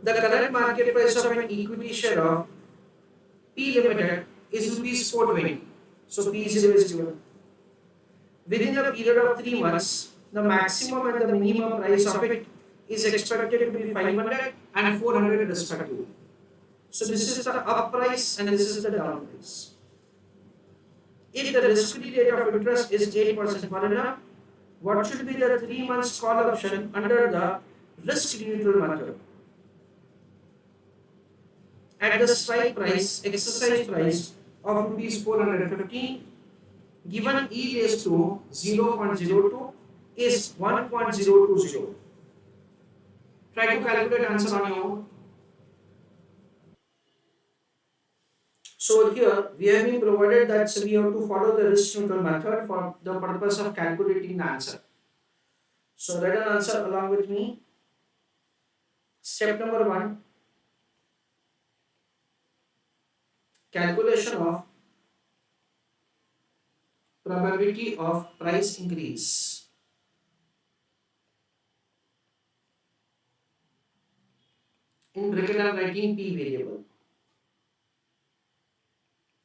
The current market price of an equity share of P Limited is rupees 420. So P0 is given. Within a period of 3 months, the maximum and the minimum price of it is expected to be 500 and 400 respectively. So this is the up price and this is the down price. If the risk-free rate of interest is 8% per annum, what should be the 3 months call option under the risk neutral method? At the strike price, exercise price of rupees 415, given E raised to 0.02 is 1.020. Try to calculate answer on your own. So here we have been provided that we have to follow the risk neutral method for the purpose of calculating the answer. So write an answer along with me. Step number 1, calculation of probability of price increase. In bracket I am writing P variable.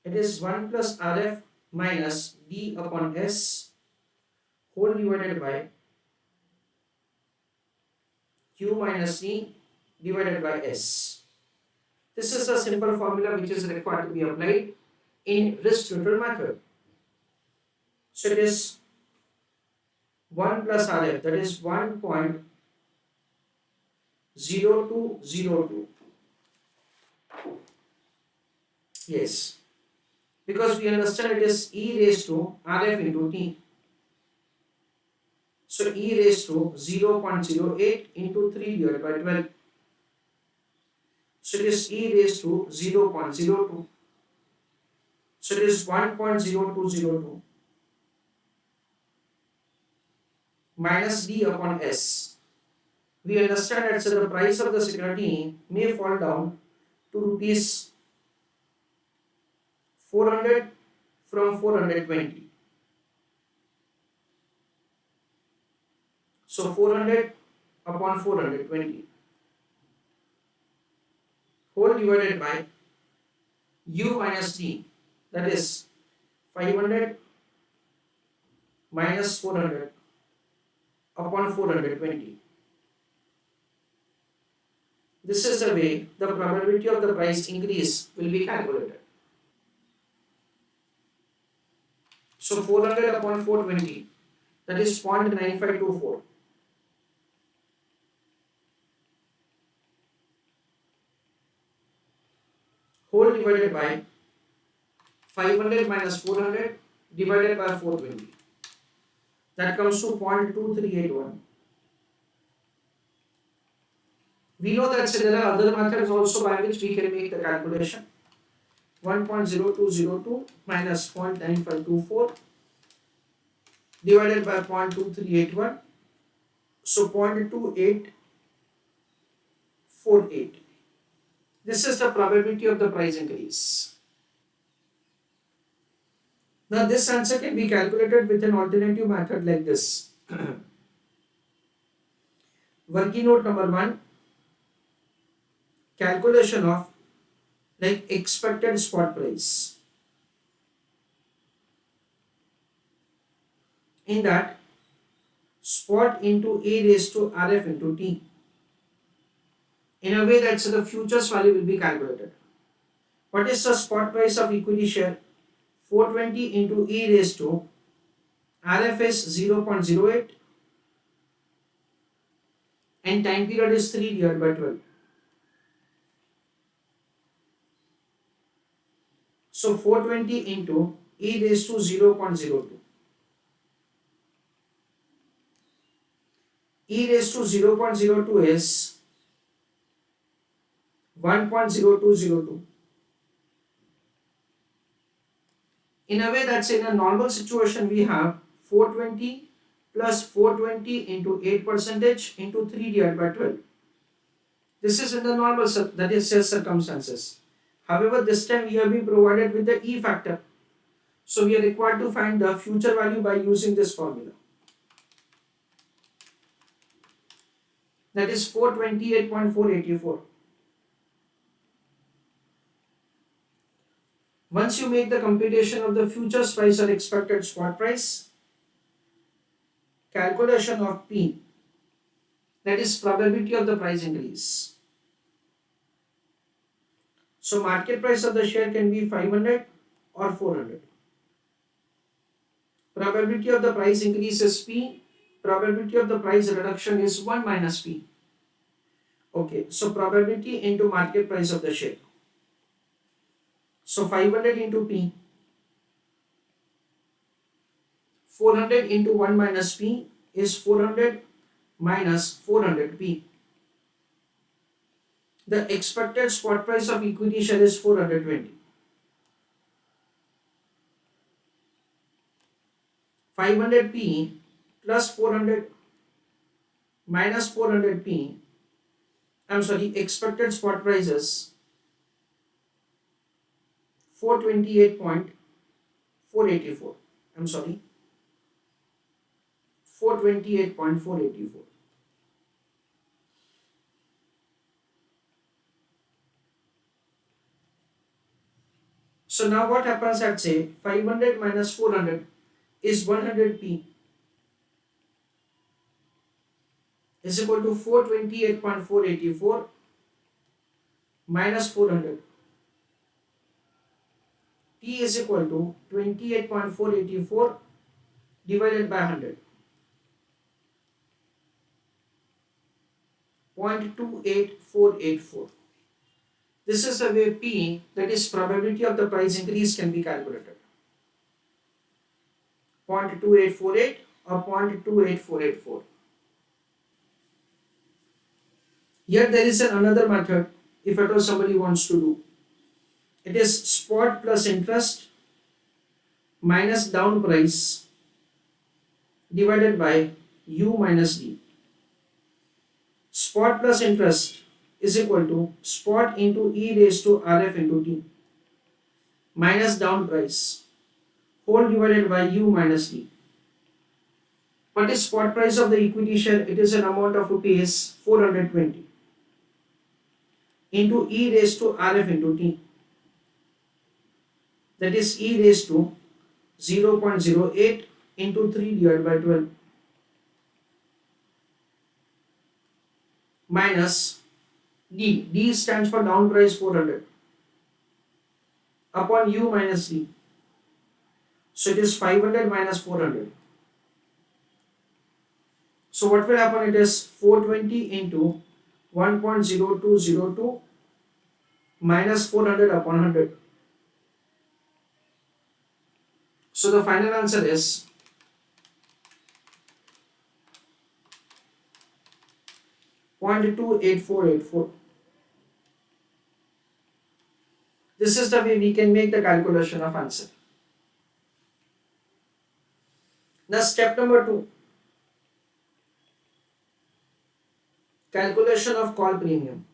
It is 1 plus Rf minus D upon S whole divided by Q minus E divided by S. This is a simple formula which is required to be applied in risk neutral method. So it is 1 plus Rf, that is 1.0202. Yes, because we understand it is e raised to Rf into T. So e raised to 0.08 into 3 divided by 12. So it is e raised to 0.02. So it is 1.0202 minus D upon S. We understand that the price of the security may fall down to rupees 400 from 420. So 400 upon 420 whole divided by U minus D, that is 500 minus 400 upon 420. This is the way the probability of the price increase will be calculated. So 400 upon 420, that is 0.9524. Whole divided by 500 minus 400 divided by 420. That comes to 0.2381. We know that there are other methods also by which we can make the calculation. 1.0202 minus 0.9524 divided by 0.2381. So 0.2848. This is the probability of the price increase. Now this answer can be calculated with an alternative method like this. Working note number 1, calculation of like expected spot price. In that, spot into A raised to Rf into T. In a way that the futures value will be calculated. What is the spot price of equity share? 420 into E raised to Rf is 0.08 and time period is 3 divided by 12. So 420 into E raised to 0.02. E raised to 0.02 is 1.0202. In a way that's in a normal situation we have 420 plus 420 into 8% into 3 divided by 12. This is in the normal that is sales circumstances. However, this time we have been provided with the E factor. So we are required to find the future value by using this formula. That is 428.484. Once you make the computation of the futures price or expected spot price, calculation of P, that is probability of the price increase. So market price of the share can be 500 or 400. Probability of the price increase is P. Probability of the price reduction is 1 minus P. Okay, so probability into market price of the share. So 500 into P. 400 into 1 minus P is 400 minus 400 P. The expected spot price of equity share is 420. 500 P plus 400 minus 400 P, expected spot price is 428.484. 428.484. So now what happens at say 500 minus 400 is 100 P is equal to 428.484 minus 400. P is equal to 28.484 divided by 100. 0.28484. This is the way P, that is probability of the price increase, can be calculated. 0.2848 or 0.28484. Here there is another method if at all somebody wants to do. It is spot plus interest minus down price divided by U minus D. Spot plus interest is equal to spot into e raised to rf into t minus down price whole divided by U minus D. What is spot price of the equity share? It is an amount of rupees 420 into e raised to rf into t, that is e raised to 0.08 into 3 divided by 12 minus D. D stands for down price 400 upon U minus D. So it is 500 minus 400. So what will happen? It is 420 into 1.0202 minus 400 upon 100. So the final answer is 0.28484. This is the way we can make the calculation of answer. Now step number 2. Calculation of call premium.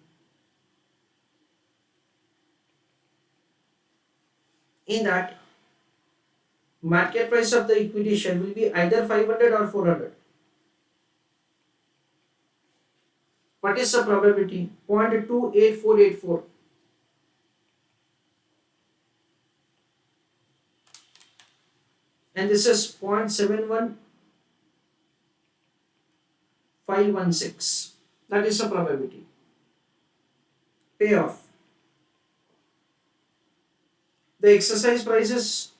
In that, market price of the equity share will be either 500 or 400. What is the probability? 0.28484. And this is 0.71516. That is the probability. Payoff. The exercise price is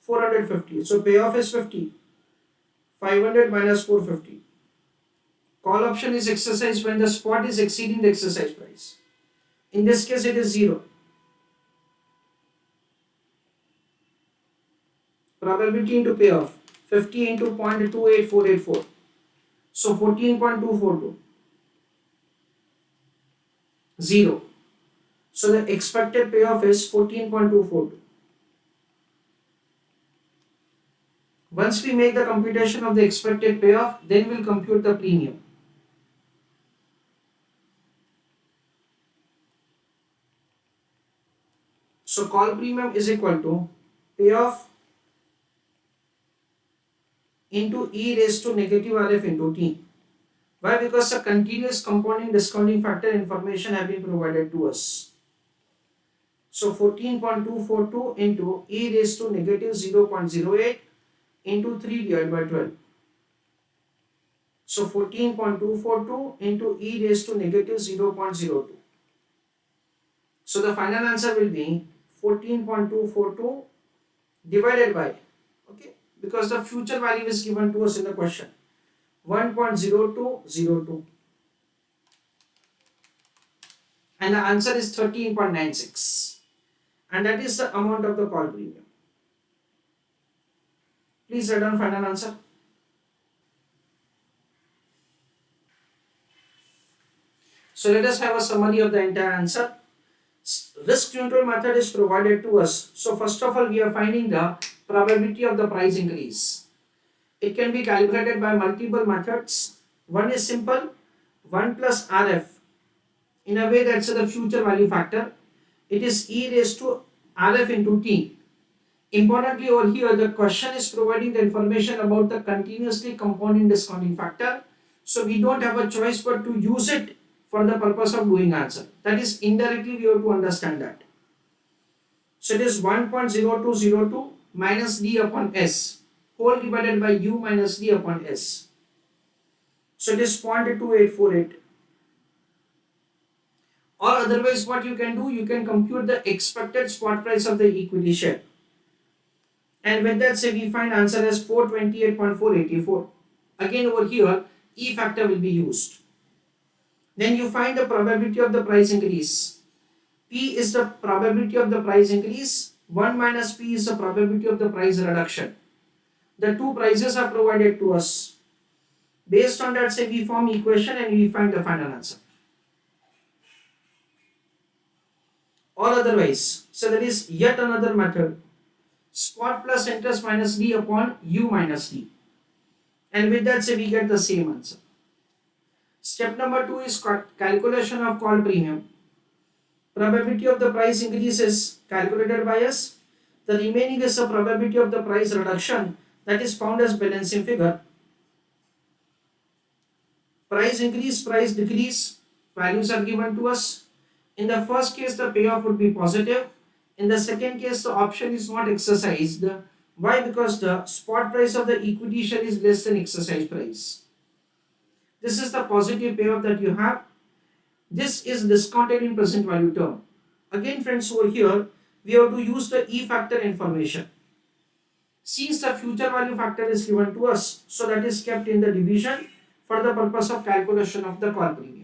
450. So payoff is 50. 500 minus 450. Call option is exercised when the spot is exceeding the exercise price. In this case, it is 0. Probability into payoff, 50 into 0.28484. So 14.242. 0. So the expected payoff is 14.242. Once we make the computation of the expected payoff, then we'll compute the premium. So call premium is equal to payoff into e raised to negative rf into t. Why? Because the continuous compounding discounting factor information have been provided to us. So 14.242 into e raised to negative 0.08 into 3 divided by 12. So 14.242 into e raised to negative 0.02. So the final answer will be 14.242 divided by, okay, because the future value is given to us in the question, 1.0202, and the answer is 13.96, and that is the amount of the call premium. Please write down final answer. So let us have a summary of the entire answer. Risk neutral method is provided to us. So first of all, we are finding the probability of the price increase. It can be calculated by multiple methods. One is simple, 1 plus RF. In a way, that's the future value factor. It is e raised to RF into T. Importantly, over here, the question is providing the information about the continuously compounding discounting factor. So we don't have a choice but to use it for the purpose of doing answer. That is, indirectly we have to understand that. So it is 1.0202 minus d upon s whole divided by u minus d upon s. So it is 0.2848. Or otherwise, what you can do, you can compute the expected spot price of the equity share. And with that, say we find answer as 428.484. Again over here, E factor will be used. Then you find the probability of the price increase. P is the probability of the price increase. 1 minus P is the probability of the price reduction. The two prices are provided to us. Based on that, say we form equation and we find the final answer. Or otherwise, so there is yet another method. Spot plus interest minus D upon U minus D. And with that, say we get the same answer. Step number 2 is calculation of call premium. Probability of the price increase is calculated by us. The remaining is the probability of the price reduction, that is found as balancing figure. Price increase, price decrease, values are given to us. In the first case, the payoff would be positive. In the second case, the option is not exercised. Why? Because the spot price of the equity share is less than exercise price. This is the positive payoff that you have. This is discounted in present value term. Again, friends, over here, we have to use the E factor information. Since the future value factor is given to us, so that is kept in the division for the purpose of calculation of the call premium.